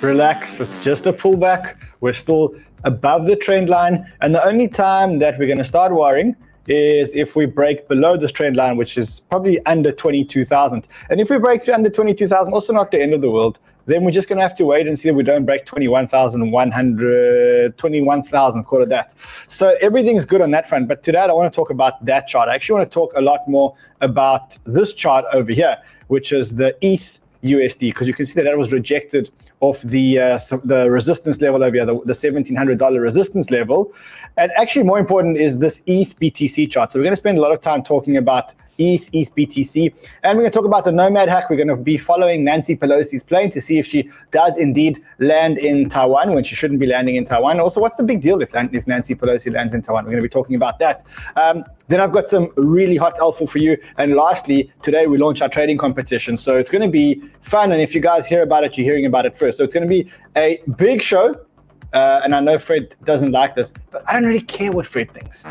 Relax, it's just a pullback. We're still above the trend line, and the only time that we're going to start worrying is if we break below this trend line, which is probably under 22,000. And if we break through under 22,000, also not the end of the world, then we're just going to have to wait and see that we don't break 21,100, 21,000, call it that. So everything's good on that front. But today I don't want to talk about that chart. I actually want to talk a lot more about this chart over here, which is the ETH USD, because you can see that that was rejected off the resistance level over here, the $1,700 resistance level. And actually more important is this ETH BTC chart. So we're going to spend a lot of time talking about ETH BTC, and we're going to talk about the Nomad hack. We're going to be following Nancy Pelosi's plane to see if she does indeed land in Taiwan when she shouldn't be landing in Taiwan. Also, what's the big deal if Nancy Pelosi lands in Taiwan? We're going to be talking about that. Then I've got some really hot alpha for you. And lastly, today we launch our trading competition. So it's going to be fun. And if you guys hear about it, you're hearing about it first. So it's going to be a big show. And I know Fred doesn't like this, but I don't really care what Fred thinks.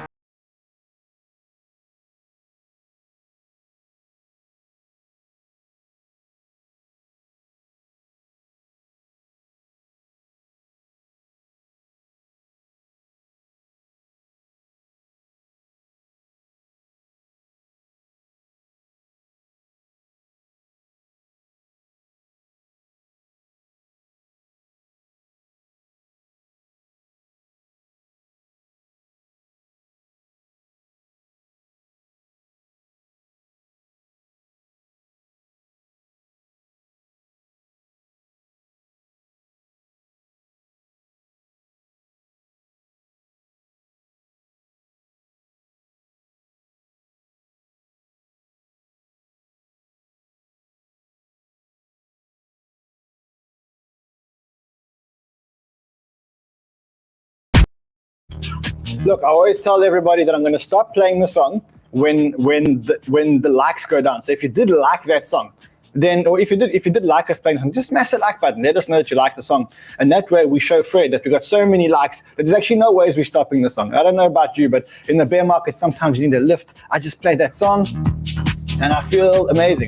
Look, I always tell everybody that I'm going to stop playing the song when the likes go down. So if you did like that song, then, or if you did like us playing the song, just smash the like button. Let us know that you like the song, and that way we show Fred that we got so many likes that there's actually no ways we're stopping the song. I don't know about you, but in the bear market, sometimes you need a lift. I just play that song, and I feel amazing.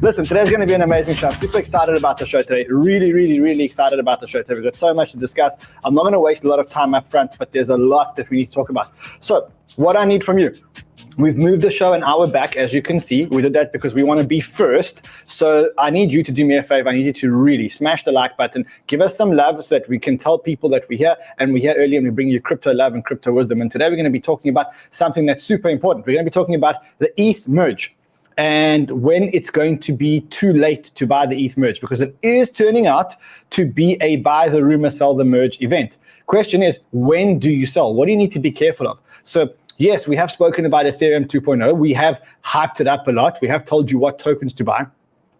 Listen, today's going to be an amazing show. I'm super excited about the show today. Really, really, really excited about the show today. We've got so much to discuss. I'm not going to waste a lot of time up front, but there's a lot that we need to talk about. So what I need from you, we've moved the show an hour back, as you can see. We did that because we want to be first. So I need you to do me a favor. I need you to really smash the like button. Give us some love so that we can tell people that we're here, and we're here early, and we bring you crypto love and crypto wisdom. And today we're going to be talking about something that's super important. We're going to be talking about the ETH Merge, and when it's going to be too late to buy the ETH Merge, because it is turning out to be a buy the rumor, sell the merge event. Question is, when do you sell? What do you need to be careful of? So yes, we have spoken about Ethereum 2.0. We have hyped it up a lot. We have told you what tokens to buy.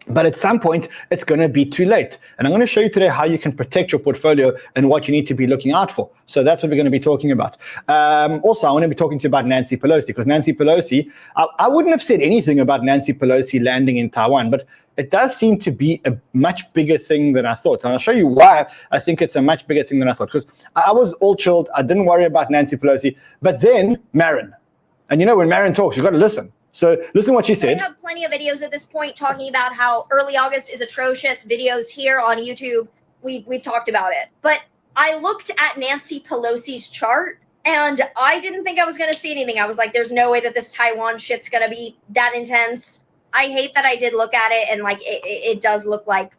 But at some point, it's going to be too late. And I'm going to show you today how you can protect your portfolio and what you need to be looking out for. So that's what we're going to be talking about. Also, I want to be talking to you about Nancy Pelosi, because Nancy Pelosi, I wouldn't have said anything about Nancy Pelosi landing in Taiwan, but it does seem to be a much bigger thing than I thought. And I'll show you why I think it's a much bigger thing than I thought, because I was all chilled. I didn't worry about Nancy Pelosi. But then Marin, and you know, when Marin talks, you've got to listen. So listen what she said. I have plenty of videos at this point talking about how early August is atrocious. Videos here on YouTube, we've talked about it. But I looked at Nancy Pelosi's chart, and I didn't think I was going to see anything. I was like, there's no way that this Taiwan shit's going to be that intense. I hate that I did look at it, and like it does look like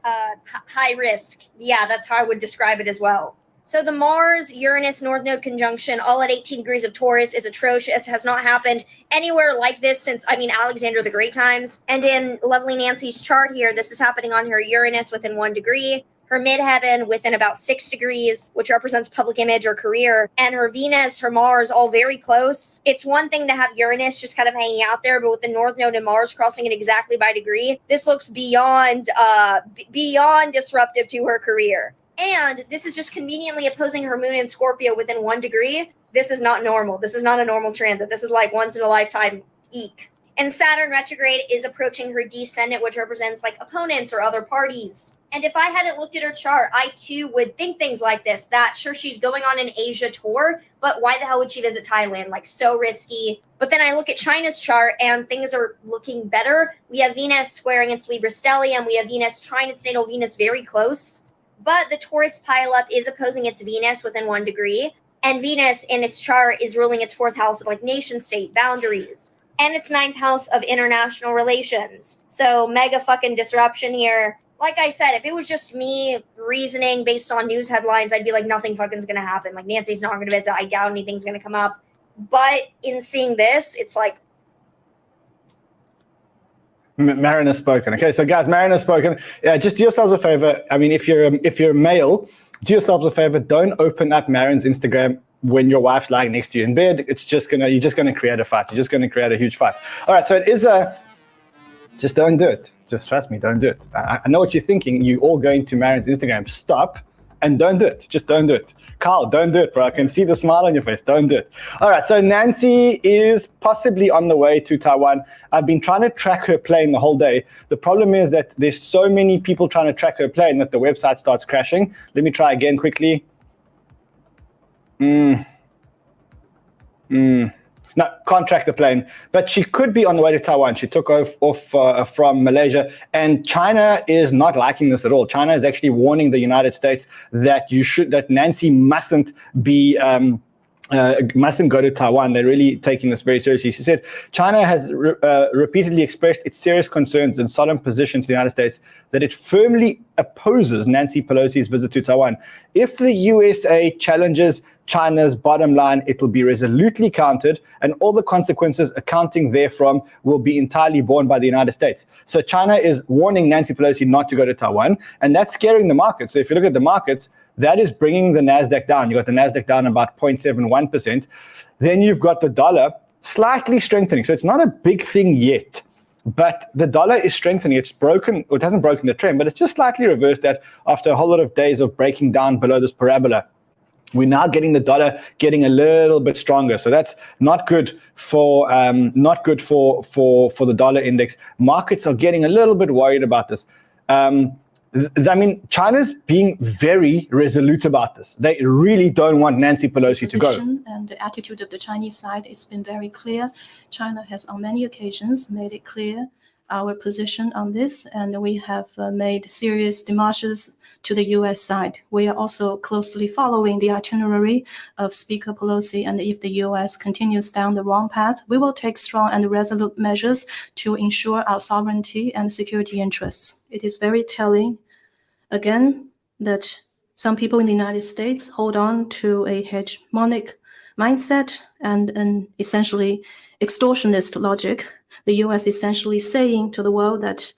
high risk. Yeah, that's how I would describe it as well. So the Mars-Uranus North Node conjunction, all at 18 degrees of Taurus, is atrocious. Has not happened anywhere like this since, Alexander the Great times. And in lovely Nancy's chart here, this is happening on her Uranus within 1 degree, her midheaven within about 6 degrees, which represents public image or career, and her Venus, her Mars, all very close. It's one thing to have Uranus just kind of hanging out there, but with the North Node and Mars crossing it exactly by degree, this looks beyond disruptive to her career. And this is just conveniently opposing her moon in Scorpio within 1 degree. This is not normal. This is not a normal transit. This is like once in a lifetime eek. And Saturn retrograde is approaching her descendant, which represents like opponents or other parties. And if I hadn't looked at her chart, I too would think things like this, that sure, she's going on an Asia tour, but why the hell would she visit Thailand? Like, so risky. But then I look at China's chart and things are looking better. We have Venus squaring its Libra stellium. We have Venus trine its natal Venus very close. But the Taurus pileup is opposing its Venus within 1 degree. And Venus in its chart is ruling its 4th house of like nation state boundaries. And its 9th house of international relations. So mega fucking disruption here. Like I said, if it was just me reasoning based on news headlines, I'd be like, nothing fucking's gonna happen. Like Nancy's not gonna visit. I doubt anything's gonna come up. But in seeing this, it's like, Marin has spoken. Okay, so guys, Marin has spoken. Just do yourselves a favor. I mean, if you're a male, do yourselves a favor. Don't open up Marin's Instagram when your wife's lying next to you in bed. You're just gonna create a fight. You're just gonna create a huge fight. All right, so it is just don't do it. Just trust me, don't do it. I know what you're thinking. You all going to Marin's Instagram. Stop and don't do it. Just don't do it. Carl, don't do it, bro. I can see the smile on your face. Don't do it. All right, so Nancy is possibly on the way to Taiwan. I've been trying to track her plane the whole day. The problem is that there's so many people trying to track her plane that the website starts crashing. Let me try again quickly. No, can't track the plane, but she could be on the way to Taiwan. She took off from Malaysia, and China is not liking this at all. China is actually warning the United States that Nancy mustn't be mustn't go to Taiwan. They're really taking this very seriously. She said China has repeatedly expressed its serious concerns and solemn position to the United States that it firmly opposes Nancy Pelosi's visit to Taiwan. If the USA challenges China's bottom line, it will be resolutely countered, and all the consequences accounting therefrom will be entirely borne by the United States. So China is warning Nancy Pelosi not to go to Taiwan, and that's scaring the market. So if you look at the markets, that is bringing the NASDAQ down. You got the NASDAQ down about 0.71%. Then you've got the dollar slightly strengthening. So it's not a big thing yet, but the dollar is strengthening. It's broken, or it hasn't broken the trend, but it's just slightly reversed that after a whole lot of days of breaking down below this parabola. We're now getting the dollar getting a little bit stronger, so that's not good for the dollar index. Markets are getting a little bit worried about this. I mean, China's being very resolute about this. They really don't want Nancy Pelosi to go. And the attitude of the Chinese side has been very clear. China has on many occasions made it clear our position on this, and we have made serious demarches to the U.S. side. We are also closely following the itinerary of Speaker Pelosi, and if the U.S. continues down the wrong path, we will take strong and resolute measures to ensure our sovereignty and security interests. It is very telling, again, that some people in the United States hold on to a hegemonic mindset and an essentially extortionist logic. The U.S. essentially saying to the world that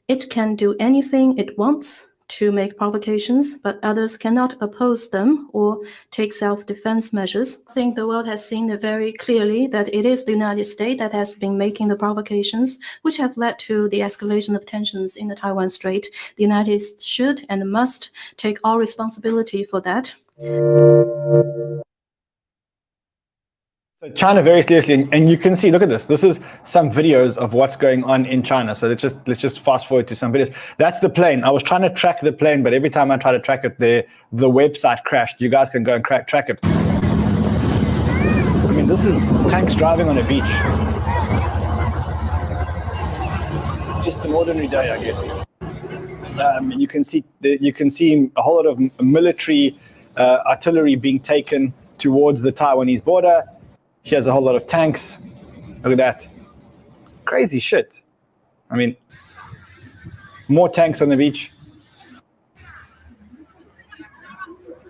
it can do anything it wants to make provocations, but others cannot oppose them or take self-defense measures. I think the world has seen it very clearly that it is the United States that has been making the provocations, which have led to the escalation of tensions in the Taiwan Strait. The United States should and must take all responsibility for that. So China very seriously, and you can see, look at this. This is some videos of what's going on in China. So let's just fast forward to some videos. That's the plane. I was trying to track the plane, but every time I try to track it, the website crashed. You guys can go and track it. I mean, this is tanks driving on a beach. Just an ordinary day, I guess. You can see a whole lot of military artillery being taken towards the Taiwanese border. She has a whole lot of tanks. Look at that. Crazy shit. I mean, more tanks on the beach.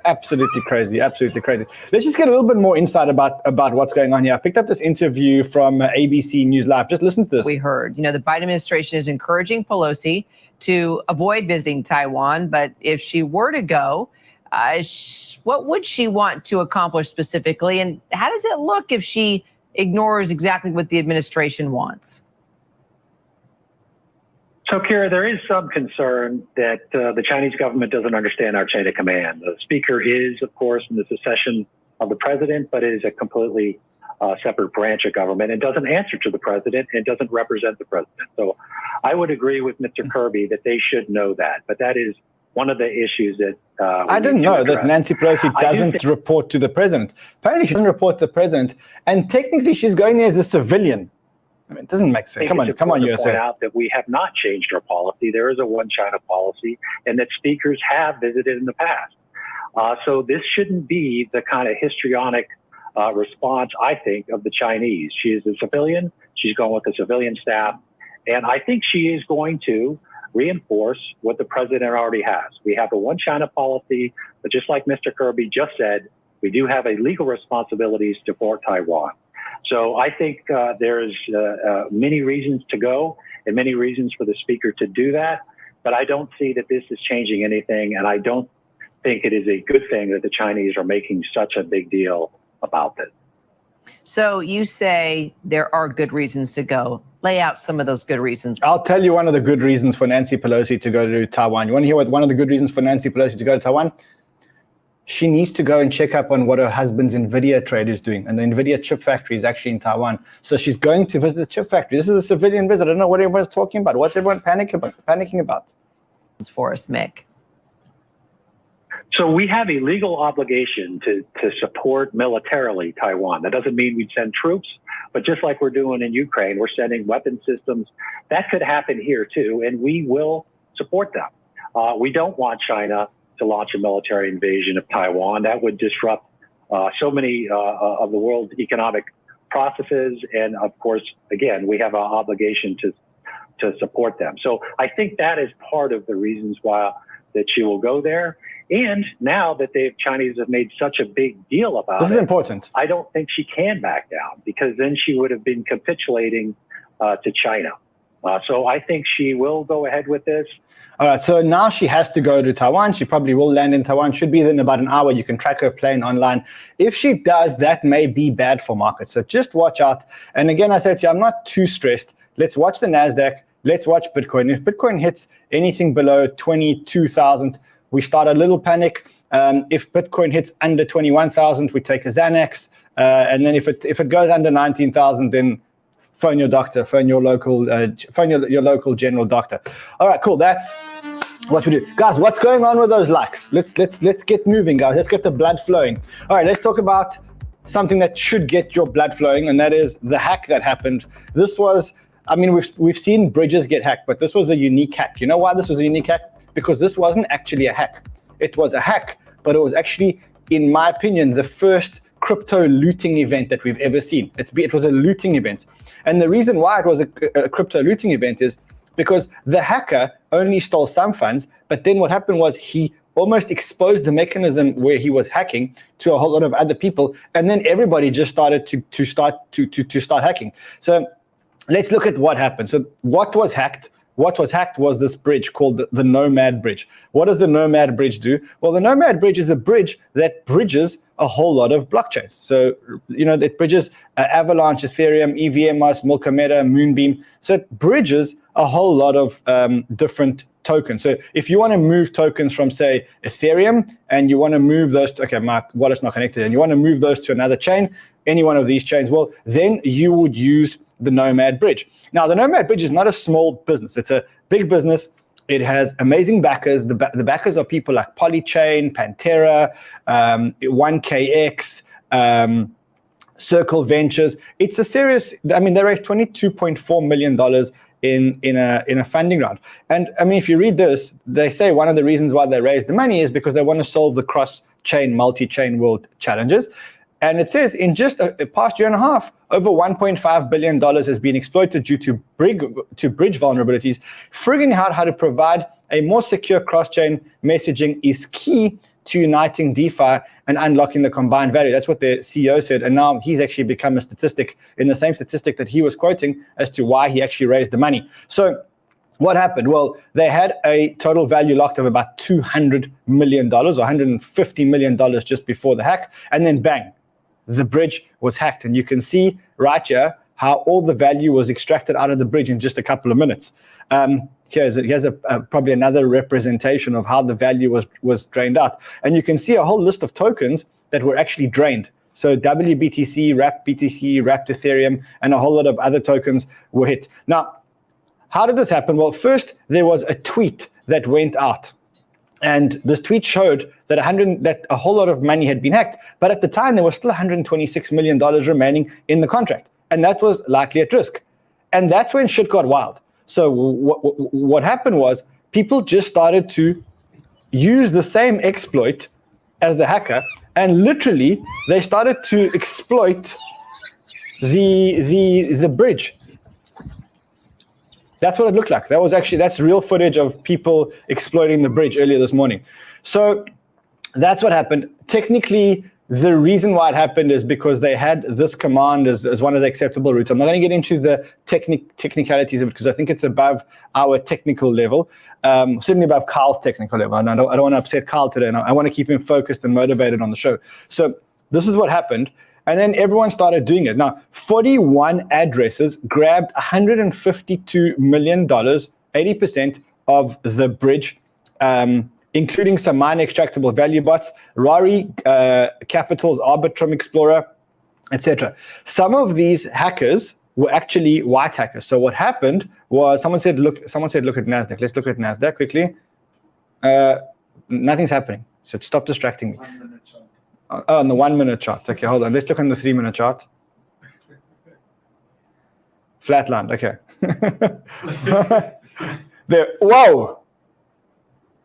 Absolutely crazy, absolutely crazy. Let's just get a little bit more insight about what's going on here. I picked up this interview from ABC News Live. Just listen to this. We heard, the Biden administration is encouraging Pelosi to avoid visiting Taiwan, but if she were to go, what would she want to accomplish specifically? And how does it look if she ignores exactly what the administration wants? So, Kira, there is some concern that the Chinese government doesn't understand our chain of command. The speaker is, of course, in the succession of the president, but is a completely separate branch of government and doesn't answer to the president and doesn't represent the president. So I would agree with Mr. Kirby that they should know that. But that is one of the issues that I didn't know that Nancy Pelosi doesn't report to the president. Apparently, she doesn't report to the president, and technically, she's going there as a civilian. I mean, it doesn't make sense. Come on, To USA. point out that we have not changed our policy. There is a one China policy, and that speakers have visited in the past. So this shouldn't be the kind of histrionic response, I think, of the Chinese. She is a civilian. She's going with the civilian staff. And I think she is going to reinforce what the president already has. We have a one China policy, but just like Mr. Kirby just said, we do have a legal responsibility to support Taiwan. So I think there's many reasons to go and many reasons for the speaker to do that. But I don't see that this is changing anything. And I don't think it is a good thing that the Chinese are making such a big deal about this. So you say there are good reasons to go. Lay out some of those good reasons. I'll tell you one of the good reasons for Nancy Pelosi to go to Taiwan. You want to hear what one of the good reasons for Nancy Pelosi to go to Taiwan? She needs to go and check up on what her husband's NVIDIA trade is doing. And the NVIDIA chip factory is actually in Taiwan. So she's going to visit the chip factory. This is a civilian visit. I don't know what everyone's talking about. What's everyone panicking about? For us, Mick. So we have a legal obligation to support militarily Taiwan. That doesn't mean we'd send troops, but just like we're doing in Ukraine, we're sending weapon systems. That could happen here too, and we will support them. We don't want China to launch a military invasion of Taiwan. That would disrupt so many of the world's economic processes. And of course, again, we have an obligation to support them. So I think that is part of the reasons why that she will go there. And now that the Chinese have made such a big deal about this is important. I don't think she can back down, because then she would have been capitulating to China. So I think she will go ahead with this. All right, so now she has to go to Taiwan. She probably will land in Taiwan. Should be there in about an hour. You can track her plane online. If she does, that may be bad for markets. So just watch out. And again, I said to you, I'm not too stressed. Let's watch the NASDAQ. Let's watch Bitcoin. If Bitcoin hits anything below 22,000, we start a little panic. If Bitcoin hits under 21,000, we take a Xanax. And then if it goes under 19,000, then phone your doctor, phone your local general doctor. All right, cool. That's what we do, guys. What's going on with those likes? Let's get moving, guys. Let's get the blood flowing. All right, let's talk about something that should get your blood flowing, and that is the hack that happened. This was, I mean, we've seen bridges get hacked, but this was a unique hack. You know why this was a unique hack? Because this wasn't actually a hack. It was a hack, but it was actually, in my opinion, the first crypto looting event that we've ever seen. It was a looting event. And the reason why it was a crypto looting event is because the hacker only stole some funds, but then what happened was he almost exposed the mechanism where he was hacking to a whole lot of other people, and then everybody just started to start hacking. So let's look at what happened. So what was hacked? What was hacked was this bridge called the Nomad bridge. What does the Nomad bridge do? Well, the Nomad bridge is a bridge that bridges a whole lot of blockchains. So, it bridges Avalanche, Ethereum, EVMOS, Milkameta, Moonbeam. So it bridges a whole lot of different tokens. So if you want to move tokens from, say, Ethereum, and you want to move those to, okay, my wallet's not connected, and you want to move those to another chain, any one of these chains, well, then you would use the Nomad bridge. Now, the Nomad bridge is not a small business. It's a big business. It has amazing backers. The backers are people like Polychain, Pantera, 1KX, Circle Ventures. It's a serious, I mean, they raised $22.4 million in a funding round. And I mean, if you read this, they say one of the reasons why they raised the money is because they want to solve the cross-chain, multi-chain world challenges. And it says in just the past year and a half, over $1.5 billion has been exploited due to bridge vulnerabilities. Figuring out how to provide a more secure cross-chain messaging is key to uniting DeFi and unlocking the combined value. That's what the CEO said. And now he's actually become a statistic in the same statistic that he was quoting as to why he actually raised the money. So what happened? Well, they had a total value locked of about $200 million or $150 million just before the hack. And then bang, the bridge was hacked. And you can see right here how all the value was extracted out of the bridge in just a couple of minutes. Here's probably another representation of how the value was drained out. And you can see a whole list of tokens that were actually drained. So WBTC, Wrapped BTC, Wrapped Ethereum, and a whole lot of other tokens were hit. Now, how did this happen? Well, first, there was a tweet that went out. And this tweet showed that a whole lot of money had been hacked. But at the time, there was still $126 million remaining in the contract. And that was likely at risk. And that's when shit got wild. So what happened was people just started to use the same exploit as the hacker, and literally they started to exploit the bridge. That's what it looked like. That's real footage of people exploiting the bridge earlier this morning. So that's what happened. Technically, the reason why it happened is because they had this command as one of the acceptable routes. I'm not going to get into the technicalities of it because I think it's above our technical level, certainly above Carl's technical level. And I don't want to upset Carl today. And I want to keep him focused and motivated on the show. So this is what happened. And then everyone started doing it. Now, 41 addresses grabbed $152 million, 80% of the bridge, including some mine extractable value bots, Rari Capital's Arbitrum Explorer, etc. Some of these hackers were actually white hackers. So what happened was someone said, look at NASDAQ. Let's look at NASDAQ quickly. Nothing's happening. So stop distracting me. 1 minute chart. Oh, on the 1 minute chart. Okay, hold on. Let's look on the 3 minute chart. Flatland. Okay. There. Whoa.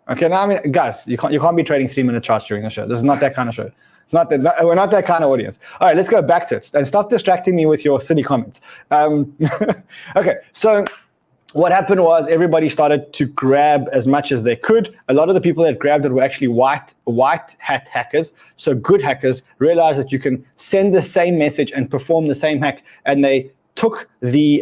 Okay, now I mean, guys, you can't be trading 3 minute charts during the show. This is not that kind of show. It's not that we're not that kind of audience. All right, let's go back to it and stop distracting me with your silly comments. Okay, so what happened was everybody started to grab as much as they could. A lot of the people that grabbed it were actually white hat hackers. So good hackers realized that you can send the same message and perform the same hack, and they took the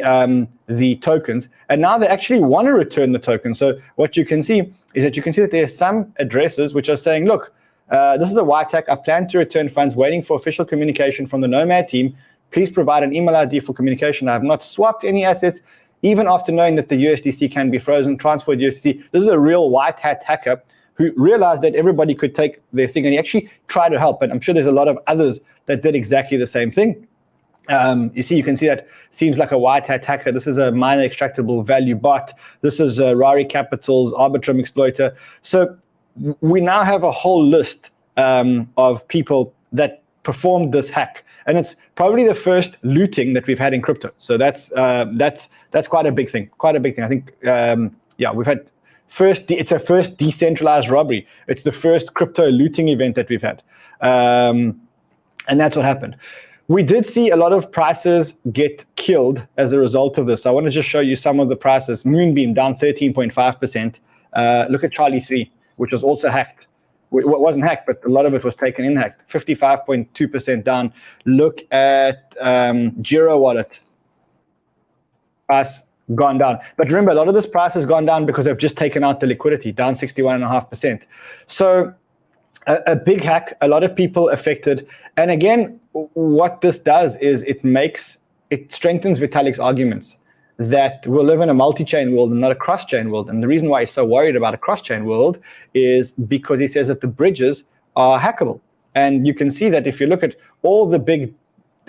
tokens, and now they actually want to return the token. So what you can see is that there are some addresses which are saying, look, this is a white hack. I plan to return funds, waiting for official communication from the Nomad team. Please provide an email ID for communication. I have not swapped any assets, even after knowing that the USDC can be frozen, transferred USDC. This is a real white hat hacker who realized that everybody could take their thing, and he actually tried to help. And I'm sure there's a lot of others that did exactly the same thing. You can see that seems like a white hat hacker. This is a miner extractable value bot. This is Rari Capital's Arbitrum exploiter. So we now have a whole list of people that performed this hack, and it's probably the first looting that we've had in crypto. So that's quite a big thing. Quite a big thing. I think we've had it's a first decentralized robbery. It's the first crypto looting event that we've had, and that's what happened. We did see a lot of prices get killed as a result of this. I want to just show you some of the prices. Moonbeam down 13.5%. Look at Charlie 3, which was also hacked. It wasn't hacked, but a lot of it was taken in hacked. 55.2% down. Look at Giro Wallet. Price gone down. But remember, a lot of this price has gone down because they've just taken out the liquidity, down 61.5%. So a big hack, a lot of people affected. And again, what this does is it strengthens Vitalik's arguments that we'll live in a multi-chain world and not a cross-chain world. And the reason why he's so worried about a cross-chain world is because he says that the bridges are hackable. And you can see that if you look at all the big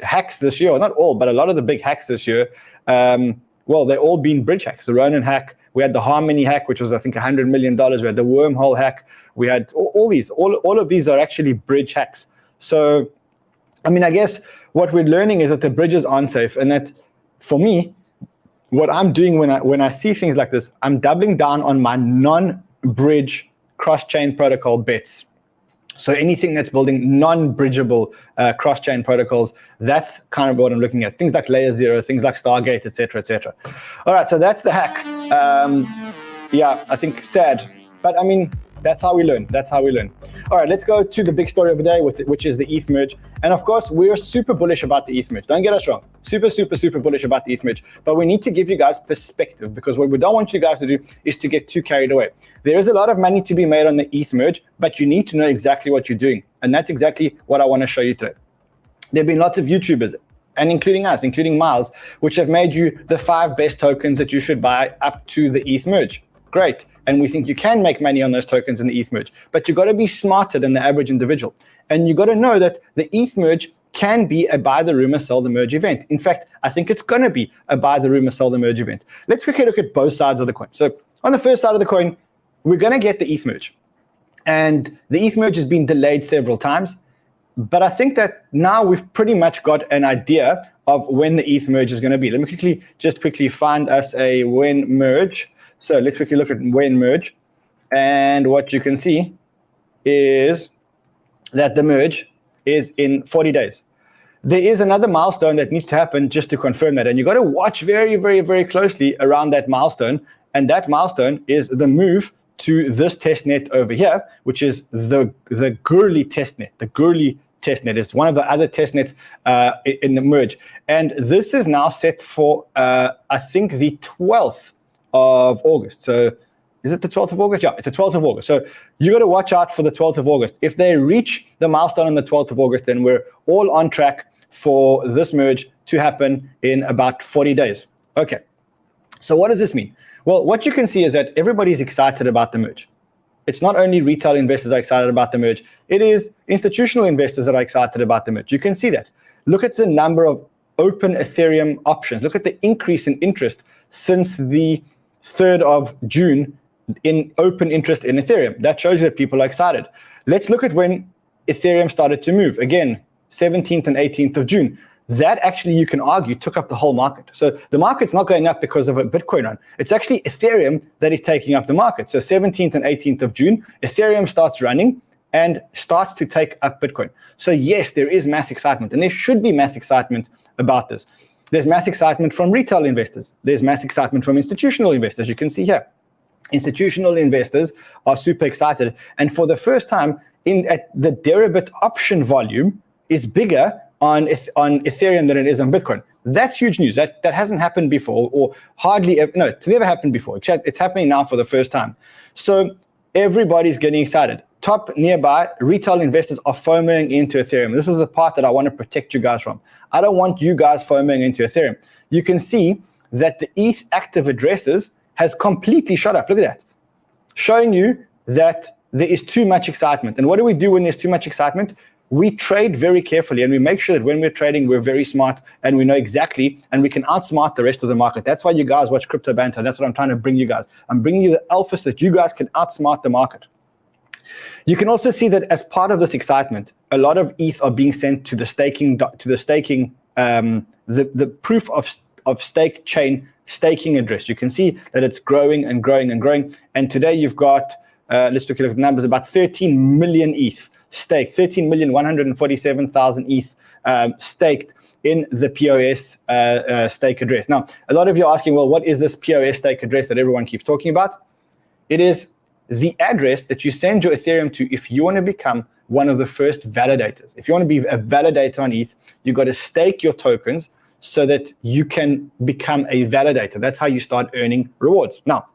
hacks this year, not all, but a lot of the big hacks this year, they've all been bridge hacks. The Ronin hack, we had the Harmony hack, which was, I think, $100 million. We had the Wormhole hack. We had all of these are actually bridge hacks. So, I mean, I guess what we're learning is that the bridges aren't safe, and that for me, what I'm doing when I see things like this, I'm doubling down on my non-bridge cross-chain protocol bets. So anything that's building non-bridgeable cross-chain protocols, that's kind of what I'm looking at. Things like Layer 0, things like Stargate, et cetera, et cetera. All right, so that's the hack. I think sad, but I mean, that's how we learn. That's how we learn. All right, let's go to the big story of the day, which is the ETH Merge. And of course, we're super bullish about the ETH Merge. Don't get us wrong. Super, super, super bullish about the ETH Merge. But we need to give you guys perspective, because what we don't want you guys to do is to get too carried away. There is a lot of money to be made on the ETH Merge, but you need to know exactly what you're doing. And that's exactly what I want to show you today. There have been lots of YouTubers, and including us, including Miles, which have made you the 5 best tokens that you should buy up to the ETH Merge. Great. And we think you can make money on those tokens in the ETH Merge, but you got to be smarter than the average individual. And you got to know that the ETH Merge can be a buy the rumor, sell the merge event. In fact, I think it's going to be a buy the rumor, sell the merge event. Let's quickly look at both sides of the coin. So on the first side of the coin, we're going to get the ETH Merge. And the ETH Merge has been delayed several times. But I think that now we've pretty much got an idea of when the ETH merge is going to be. Let me quickly find us a when merge. So let's quickly look at when merge. And what you can see is that the merge is in 40 days. There is another milestone that needs to happen just to confirm that. And you got to watch very, very, very closely around that milestone. And that milestone is the move to this testnet over here, which is the Gurley testnet. The Gurley testnet is one of the other testnets in the merge. And this is now set for, I think, the 12th of August. So is it the 12th of August? Yeah, it's the 12th of August. So you got to watch out for the 12th of August. If they reach the milestone on the 12th of August, then we're all on track for this merge to happen in about 40 days. Okay, so what does this mean? Well, what you can see is that everybody's excited about the merge. It's not only retail investors are excited about the merge, it is institutional investors that are excited about the merge. You can see that. Look at the number of open Ethereum options. Look at the increase in interest since the 3rd of June in open interest in Ethereum. That shows you that people are excited. Let's look at when Ethereum started to move. Again, 17th and 18th of June. That actually, you can argue, took up the whole market. So the market's not going up because of a Bitcoin run. It's actually Ethereum that is taking up the market. So 17th and 18th of June, Ethereum starts running and starts to take up Bitcoin. So yes, there is mass excitement, and there should be mass excitement about this. There's mass excitement from retail investors. There's mass excitement from institutional investors. You can see here. Institutional investors are super excited. And for the first time, the Deribit option volume is bigger on Ethereum than it is on Bitcoin. That's huge news. That hasn't happened before, or hardly ever. No, it's never happened before. Except it's happening now for the first time. So everybody's getting excited. Top nearby retail investors are FOMOing into Ethereum. This is the part that I want to protect you guys from. I don't want you guys FOMOing into Ethereum. You can see that the ETH active addresses has completely shot up. Look at that, showing you that there is too much excitement. And what do we do when there's too much excitement? We trade very carefully, and we make sure that when we're trading, we're very smart, and we know exactly, and we can outsmart the rest of the market. That's why you guys watch Crypto Banter. That's what I'm trying to bring you guys. I'm bringing you the alpha so that you guys can outsmart the market. You can also see that as part of this excitement, a lot of ETH are being sent to the proof of stake chain staking address. You can see that it's growing and growing and growing. And today you've got, let's look at the numbers, about 13 million ETH staked, 13,147,000 ETH staked in the POS stake address. Now, a lot of you are asking, well, what is this POS stake address that everyone keeps talking about? It is the address that you send your Ethereum to if you want to become one of the first validators. If you want to be a validator on ETH, you've got to stake your tokens so that you can become a validator. That's how you start earning rewards. Now,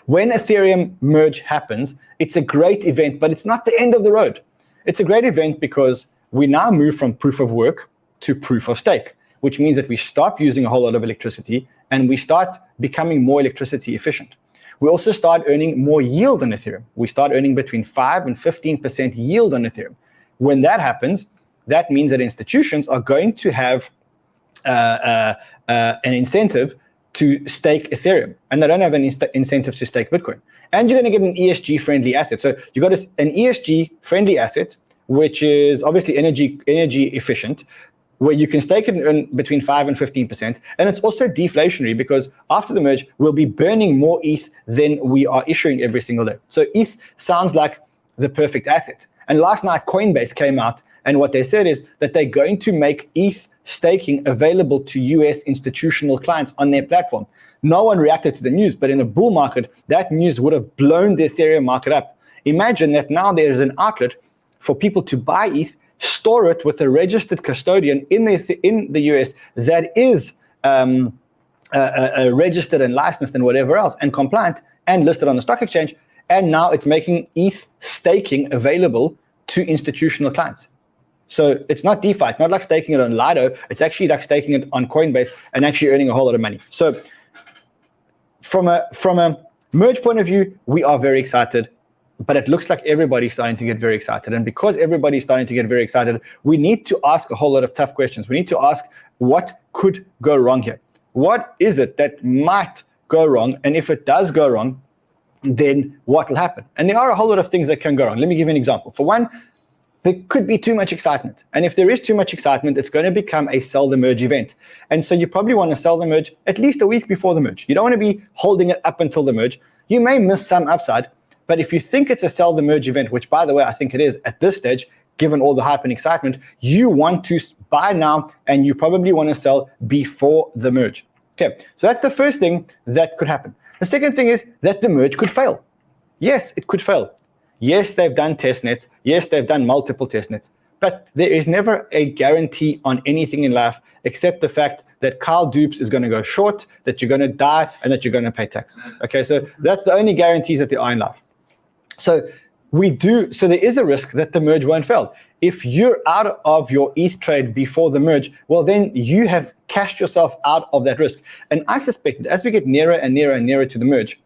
when Ethereum merge happens, it's a great event, but it's not the end of the road. It's a great event because we now move from proof of work to proof of stake, which means that we stop using a whole lot of electricity and we start becoming more electricity efficient. We also start earning more yield on Ethereum. We start earning between 5 and 15% yield on Ethereum. When that happens, that means that institutions are going to have an incentive to stake Ethereum, and they don't have an incentive to stake Bitcoin. And you're going to get an ESG-friendly asset. So you got an ESG-friendly asset, which is obviously energy efficient, where you can stake it and earn between 5 and 15%. And it's also deflationary because after the merge, we'll be burning more ETH than we are issuing every single day. So ETH sounds like the perfect asset. And last night, Coinbase came out, and what they said is that they're going to make ETH staking available to US institutional clients on their platform. No one reacted to the news, but in a bull market, that news would have blown the Ethereum market up. Imagine that now there's an outlet for people to buy ETH, store it with a registered custodian in the US that is registered and licensed and whatever else and compliant and listed on the stock exchange. And now it's making ETH staking available to institutional clients. So it's not DeFi. It's not like staking it on Lido. It's actually like staking it on Coinbase and actually earning a whole lot of money. So from a merge point of view, we are very excited, but it looks like everybody's starting to get very excited. And because everybody's starting to get very excited, we need to ask a whole lot of tough questions. We need to ask what could go wrong here? What is it that might go wrong? And if it does go wrong, then what will happen? And there are a whole lot of things that can go wrong. Let me give you an example. For one, there could be too much excitement. And if there is too much excitement, it's going to become a sell the merge event. And so you probably want to sell the merge at least a week before the merge. You don't want to be holding it up until the merge. You may miss some upside, but if you think it's a sell the merge event, which by the way, I think it is at this stage, given all the hype and excitement, you want to buy now and you probably want to sell before the merge. Okay, so that's the first thing that could happen. The second thing is that the merge could fail. Yes, it could fail. Yes, they've done test nets. Yes, they've done multiple test nets. But there is never a guarantee on anything in life except the fact that Kyle Dupes is going to go short, that you're going to die, and that you're going to pay taxes. Okay, so that's the only guarantees that there are in life. So there is a risk that the merge won't fail. If you're out of your ETH trade before the merge, well, then you have cashed yourself out of that risk. And I suspect that as we get nearer and nearer and nearer to the merge,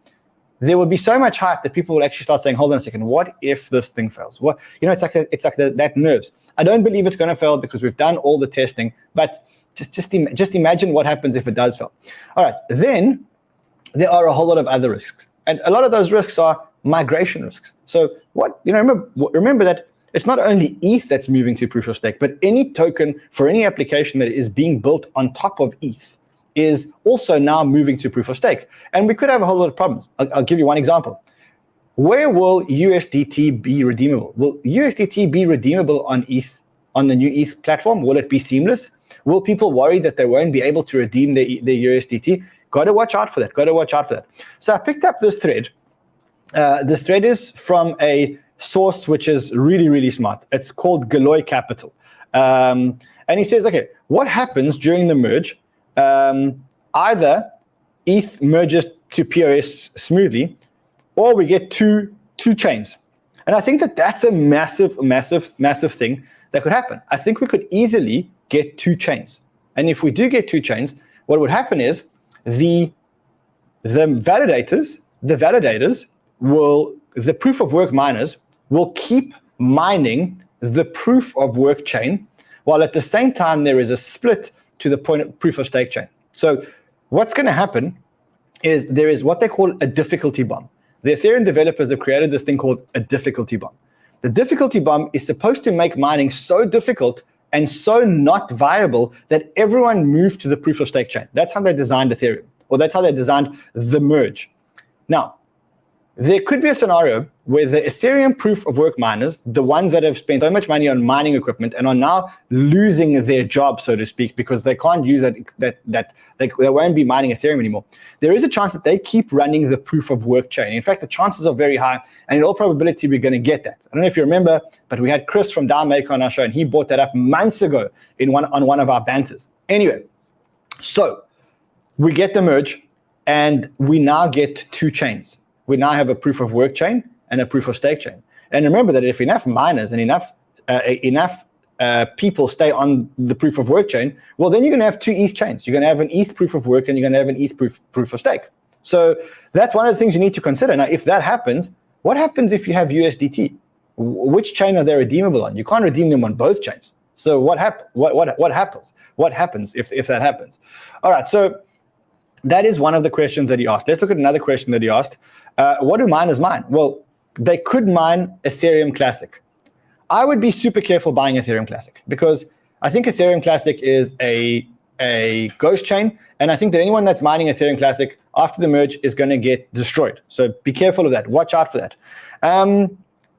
there will be so much hype that people will actually start saying, hold on a second, what if this thing fails? What, it's like that nerves. I don't believe it's going to fail because we've done all the testing, but just imagine what happens if it does fail. All right, then there are a whole lot of other risks. And a lot of those risks are migration risks. So remember that it's not only ETH that's moving to proof of stake, but any token for any application that is being built on top of ETH is also now moving to proof of stake. And we could have a whole lot of problems. I'll give you one example. Where will USDT be redeemable? Will USDT be redeemable on ETH, on the new ETH platform? Will it be seamless? Will people worry that they won't be able to redeem their USDT? Got to watch out for that. So I picked up this thread. This thread is from a source which is really, really smart. It's called Galoy Capital. And he says, okay, what happens during the merge? Either ETH merges to POS smoothly, or we get two chains. And I think that that's a massive, massive, massive thing that could happen. I think we could easily get two chains. And if we do get two chains, what would happen is the validators the proof of work miners will keep mining the proof of work chain, while at the same time there is a split to the point of proof of stake chain. So what's going to happen is there is what they call a difficulty bomb. The Ethereum developers have created this thing called a difficulty bomb. The difficulty bomb is supposed to make mining so difficult and so not viable that everyone moves to the proof of stake chain. That's how they designed Ethereum, or that's how they designed the merge. Now, there could be a scenario where the Ethereum proof of work miners, the ones that have spent so much money on mining equipment and are now losing their job, so to speak, because they can't use they won't be mining Ethereum anymore. There is a chance that they keep running the proof of work chain. In fact, the chances are very high, and in all probability, we're going to get that. I don't know if you remember, but we had Chris from DAO Maker on our show, and he brought that up months ago on one of our banters. Anyway, so we get the merge, and we now get two chains. We now have a proof of work chain and a proof of stake chain. And remember that if enough miners and enough people stay on the proof of work chain, well, then you're going to have two ETH chains. You're going to have an ETH proof of work and you're going to have an ETH proof of stake. So that's one of the things you need to consider. Now, if that happens, what happens if you have USDT? Which chain are they redeemable on? You can't redeem them on both chains. So what happens? What happens if that happens? All right, so that is one of the questions that he asked. Let's look at another question that he asked. What do miners mine? Well, they could mine Ethereum Classic. I would be super careful buying Ethereum Classic because I think Ethereum Classic is a ghost chain, and I think that anyone that's mining Ethereum Classic after the merge is going to get destroyed. So be careful of that. Watch out for that.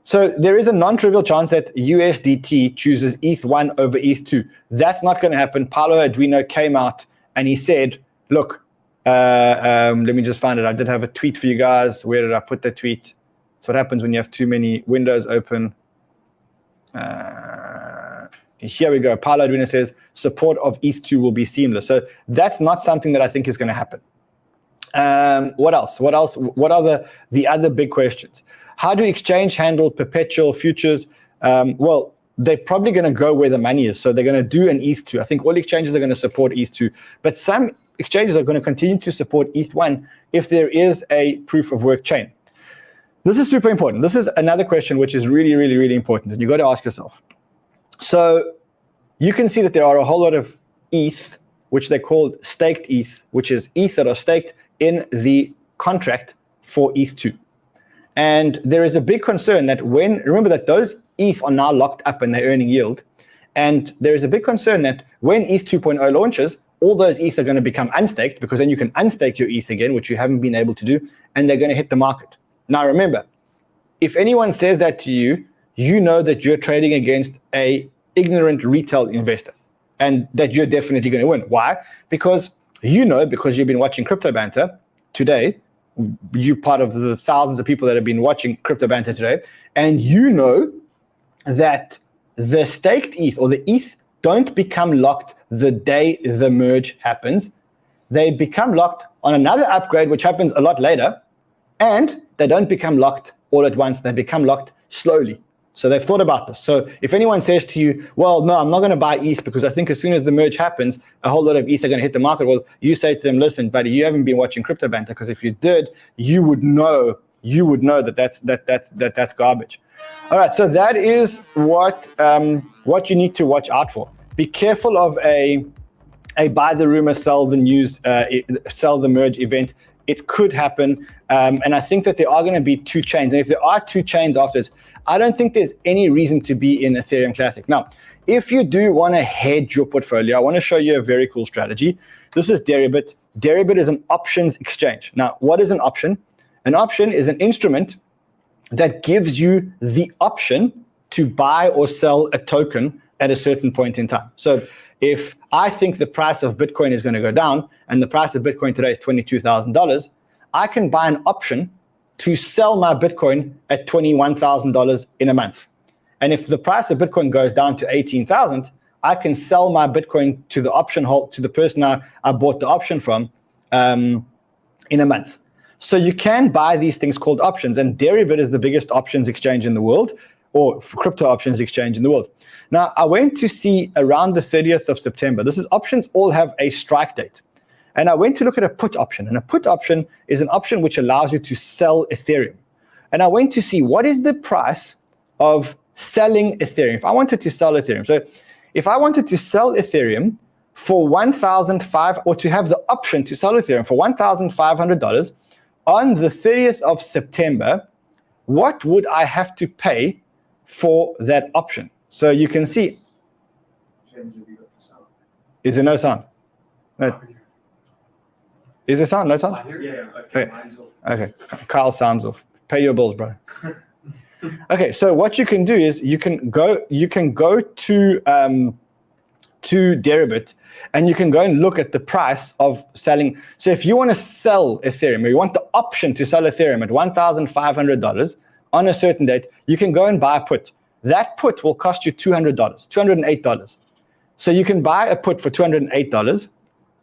So there is a non-trivial chance that USDT chooses ETH1 over ETH2. That's not going to happen. Paolo Arduino came out and he said, look, let me just find it. I did have a tweet for you guys. Where did I put the tweet? That's what happens when you have too many windows open. Here we go. Paolo Arduino says support of ETH2 will be seamless. So that's not something that I think is going to happen. What else? What are the other big questions? How do exchange handle perpetual futures? Well, they're probably going to go where the money is. So they're going to do an ETH2. I think all exchanges are going to support ETH2, but some exchanges are going to continue to support ETH1 if there is a proof of work chain. This is super important. This is another question which is really, really, really important, and you got to ask yourself. So you can see that there are a whole lot of ETH, which they call staked ETH, which is ETH that are staked in the contract for ETH2. And there is a big concern that remember that those ETH are now locked up and they're earning yield. And there is a big concern that when ETH 2.0 launches, all those ETH are going to become unstaked, because then you can unstake your ETH again, which you haven't been able to do, and they're going to hit the market. Now, remember, if anyone says that to you, you know that you're trading against a ignorant retail investor, and that you're definitely going to win. Why? Because because you've been watching Crypto Banter today, you're part of the thousands of people that have been watching Crypto Banter today, and you know that the staked ETH or the ETH don't become locked the day the merge happens. They become locked on another upgrade, which happens a lot later, and they don't become locked all at once. They become locked slowly. So they've thought about this. So if anyone says to you, well, no, I'm not going to buy ETH because I think as soon as the merge happens, a whole lot of ETH are going to hit the market. Well, you say to them, listen, buddy, you haven't been watching Crypto Banter, because if you did, you would know that that's garbage. All right, so that is what you need to watch out for. Be careful of a buy the rumor, sell the news, sell the merge event. It could happen, and I think that there are going to be two chains. And if there are two chains afterwards, I don't think there's any reason to be in Ethereum Classic. Now, if you do want to hedge your portfolio, I want to show you a very cool strategy. This is Deribit. Deribit is an options exchange. Now, what is an option? An option is an instrument that gives you the option to buy or sell a token at a certain point in time. So if I think the price of Bitcoin is going to go down, and the price of Bitcoin today is $22,000, I can buy an option to sell my Bitcoin at $21,000 in a month. And if the price of Bitcoin goes down to 18,000, I can sell my Bitcoin to the option hold, to the person I bought the option from in a month. So you can buy these things called options, and Deribit is the biggest options exchange in the world, or crypto options exchange in the world. Now, I went to see around the 30th of September. This is options all have a strike date. And I went to look at a put option. And a put option is an option which allows you to sell Ethereum. And I went to see what is the price of selling Ethereum. If I wanted to sell Ethereum, so if I wanted to sell Ethereum for $1,500, or to have the option to sell Ethereum for $1,500 on the 30th of September, what would I have to pay for that option? So you can see. Is there no sound? No. Is there sound? No sound? Yeah. Okay. Okay. Kyle sounds off. Pay your bills, bro. Okay. So what you can do is you can go to Deribit, and you can go and look at the price of selling. So if you want to sell Ethereum, or you want the option to sell Ethereum at $1,500 on a certain date, you can go and buy a put. That put will cost you $200, $208. So you can buy a put for $208,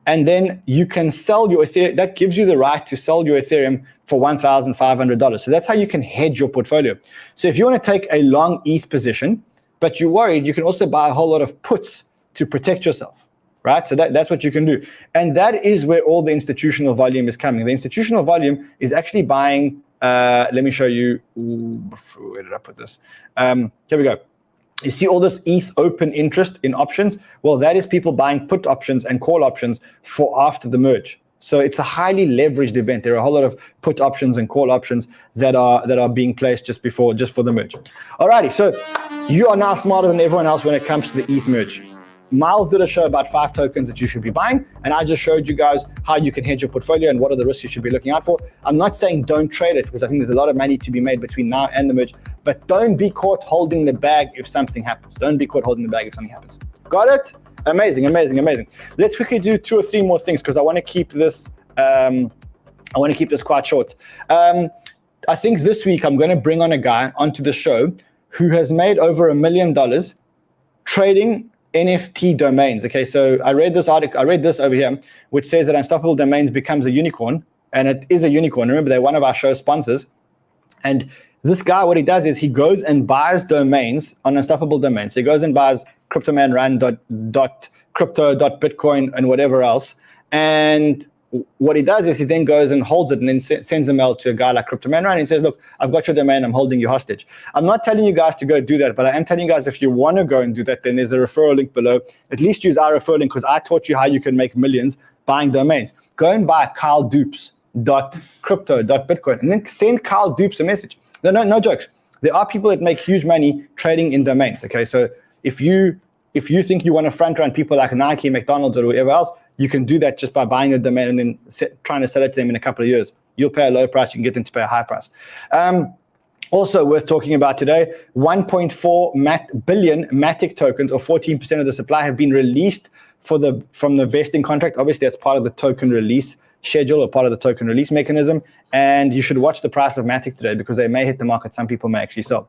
and then you can sell your Ethereum. That gives you the right to sell your Ethereum for $1,500. So that's how you can hedge your portfolio. So if you want to take a long ETH position, but you're worried, you can also buy a whole lot of puts to protect yourself, right? So that's what you can do. And that is where all the institutional volume is coming. The institutional volume is actually buying, let me show you, where did I put this? Here we go. You see all this ETH open interest in options? Well, that is people buying put options and call options for after the merge. So it's a highly leveraged event. There are a whole lot of put options and call options that are being placed just for the merge. Alrighty, so you are now smarter than everyone else when it comes to the ETH merge. Miles did a show about 5 tokens that you should be buying, and I just showed you guys how you can hedge your portfolio and what are the risks you should be looking out for. I'm not saying don't trade it, because I think there's a lot of money to be made between now and the merge, but don't be caught holding the bag if something happens. Don't be caught holding the bag if something happens. Got it? Amazing, amazing, amazing. Let's quickly do 2 or 3 more things, because I want to keep this quite short. I think this week I'm going to bring on a guy onto the show who has made over $1 million trading NFT domains. Okay, so I read this article, I read this over here, which says that Unstoppable Domains becomes a unicorn, and it is a unicorn. Remember, they're one of our show sponsors. And this guy, what he does is he goes and buys domains on Unstoppable Domains. So he goes and buys cryptomanran.crypto.bitcoin and whatever else. And what he does is he then goes and holds it and then sends a mail to a guy like CryptoManRan and says, look, I've got your domain, I'm holding you hostage. I'm not telling you guys to go do that, but I am telling you guys if you want to go and do that, then there's a referral link below. At least use our referral link, because I taught you how you can make millions buying domains. Go and buy kyledupes.crypto.bitcoin and then send Kyle Dupes a message. No jokes. There are people that make huge money trading in domains. Okay, so if you think you want to front run people like Nike, McDonald's, or whoever else, you can do that just by buying a domain and then trying to sell it to them in a couple of years. You'll pay a low price, you can get them to pay a high price. Also worth talking about today, 1.4 billion Matic tokens, or 14% of the supply, have been released from the vesting contract. Obviously, that's part of the token release schedule or part of the token release mechanism. And you should watch the price of Matic today because they may hit the market. Some people may actually sell.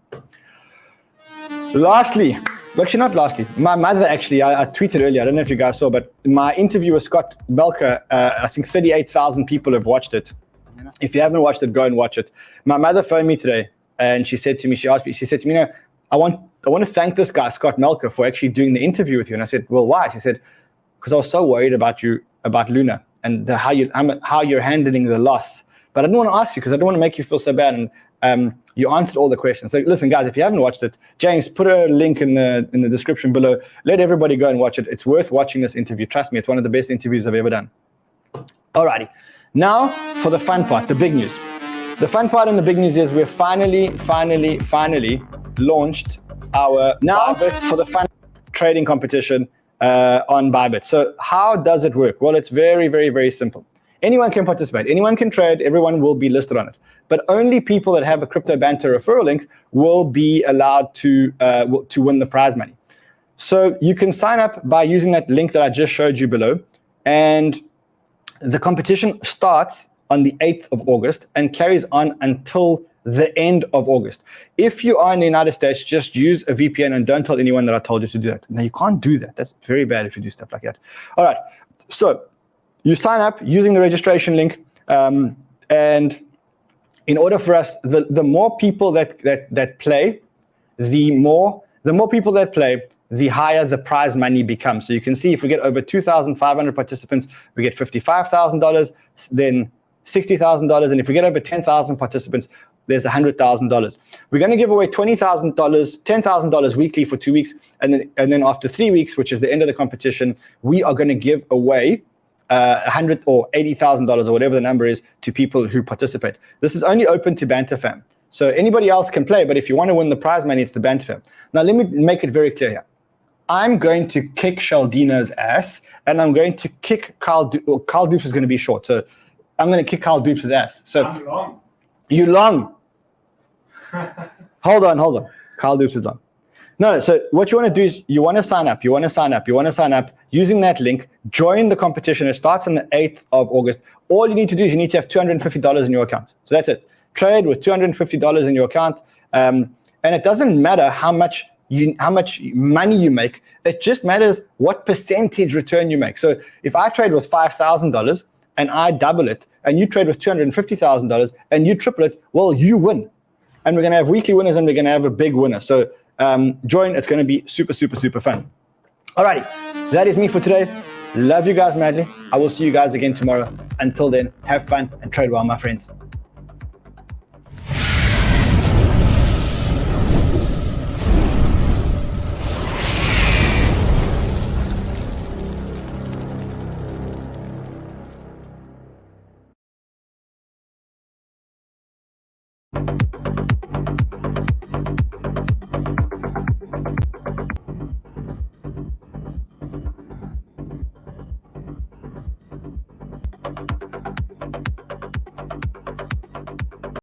Lastly, actually not lastly, my mother actually, I tweeted earlier, I don't know if you guys saw, but my interview with Scott Melker, I think 38,000 people have watched it. If you haven't watched it, go and watch it. My mother phoned me today and she said to me, she said to me, I want to thank this guy, Scott Melker, for actually doing the interview with you. And I said, well, why? She said, because I was so worried about Luna and how you're handling the loss. But I didn't want to ask you because I don't want to make you feel so bad. And you answered all the questions. So listen, guys, if you haven't watched it, James, put a link in the description below. Let everybody go and watch it. It's worth watching this interview. Trust me, it's one of the best interviews I've ever done. Alrighty, now for the fun part, the big news. The fun part and the big news is we're finally launched our ByBit for the fun trading competition on ByBit. So how does it work? Well, it's very, very, very simple. Anyone can participate. Anyone can trade. Everyone will be listed on it. But only people that have a Crypto Banter referral link will be allowed to win the prize money. So you can sign up by using that link that I just showed you below. And the competition starts on the 8th of August and carries on until the end of August. If you are in the United States, just use a VPN and don't tell anyone that I told you to do that. Now, you can't do that. That's very bad if you do stuff like that. All right. So you sign up using the registration link. And in order for us, the more people that play, the more people that play, the higher the prize money becomes. So you can see if we get over 2,500 participants, we get $55,000, then $60,000, and if we get over 10,000 participants, there's $100,000. We're going to give away $20,000, $10,000 weekly for 2 weeks, and then after 3 weeks, which is the end of the competition, we are going to give away $100,000 or $80,000 or whatever the number is to people who participate. This is only open to Banter fam. So anybody else can play, but if you want to win the prize money, it's the Banter fam. Now let me make it very clear here. I'm going to kick Shaldina's ass, and I'm going to kick Carl Dupes is going to be short. So I'm going to kick Carl Dupes' ass. So I'm long. You long. Hold on. Carl Dupes is long. No, so what you want to do is you want to sign up using that link. Join the competition. It starts on the 8th of August. All you need to do is you need to have $250 in your account. So that's it. Trade with $250 in your account. And it doesn't matter how much money you make. It just matters what percentage return you make. So if I trade with $5,000 and I double it, and you trade with $250,000 and you triple it, well, you win. And we're going to have weekly winners and we're going to have a big winner. So join. It's going to be super, super, super fun. Alrighty, that is me for today. Love you guys madly. I will see you guys again tomorrow. Until then, have fun and trade well, my friends.